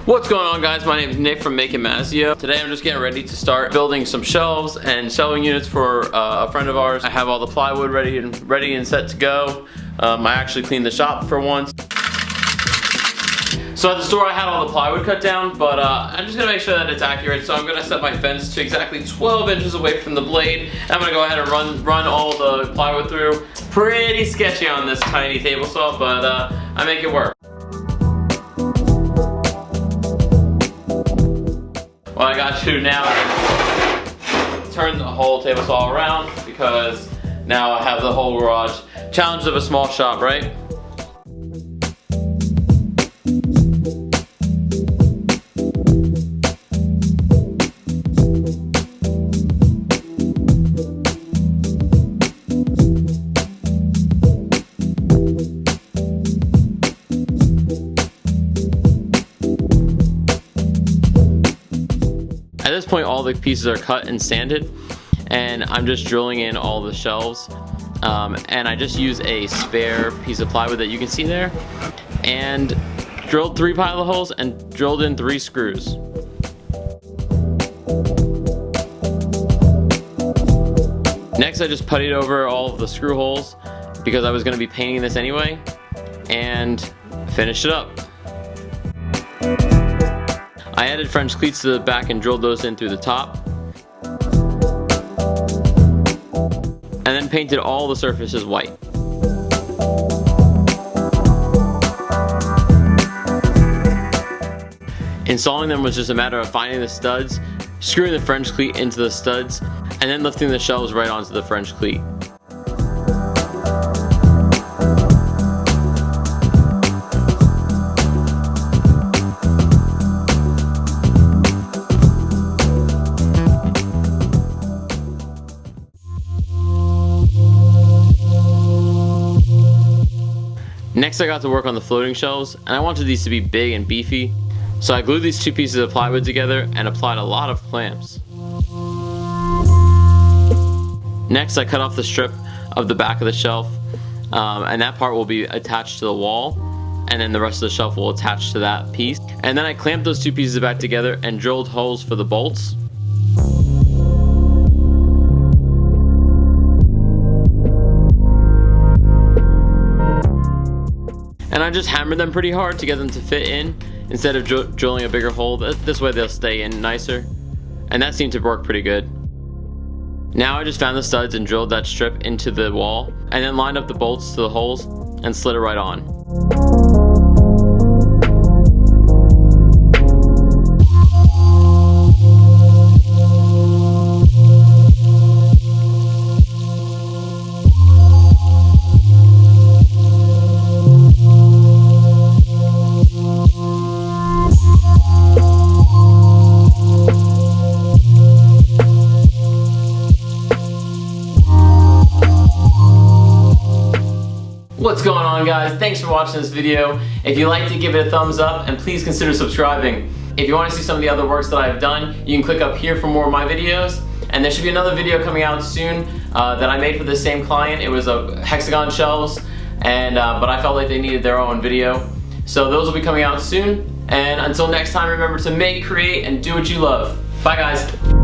What's going on, guys? My name is Nick from Make It Mazio. Today I'm just getting ready to start building some shelves and shelving units for a friend of ours. I have all the plywood ready and set to go. I actually cleaned the shop for once. So at the store I had all the plywood cut down, but I'm just gonna make sure that it's accurate. So I'm gonna set my fence to exactly 12 inches away from the blade. I'm gonna go ahead and run all the plywood through. It's pretty sketchy on this tiny table saw, but I make it work. What I got to do now is turn the whole table saw around because now I have the whole garage. Challenge of a small shop, right? At this point, all the pieces are cut and sanded, and I'm just drilling in all the shelves. And I just use a spare piece of plywood that you can see there, and drilled 3 pilot holes and drilled in 3 screws. Next, I just puttied over all of the screw holes because I was going to be painting this anyway, and finished it up. I added French cleats to the back and drilled those in through the top. And then painted all the surfaces white. Installing them was just a matter of finding the studs, screwing the French cleat into the studs, and then lifting the shelves right onto the French cleat. Next, I got to work on the floating shelves, and I wanted these to be big and beefy, so I glued these 2 pieces of plywood together and applied a lot of clamps. Next, I cut off the strip of the back of the shelf, and that part will be attached to the wall, and then the rest of the shelf will attach to that piece. And then I clamped those 2 pieces back together and drilled holes for the bolts. And I just hammered them pretty hard to get them to fit in instead of drilling a bigger hole. This way they'll stay in nicer. And that seemed to work pretty good. Now I just found the studs and drilled that strip into the wall, and then lined up the bolts to the holes and slid it right on. What's going on, guys? Thanks for watching this video. If you liked it, give it a thumbs up, and please consider subscribing. If you want to see some of the other works that I've done, you can click up here for more of my videos. And there should be another video coming out soon that I made for the same client. It was a hexagon shelves, and but I felt like they needed their own video. So those will be coming out soon. And until next time, remember to make, create, and do what you love. Bye, guys.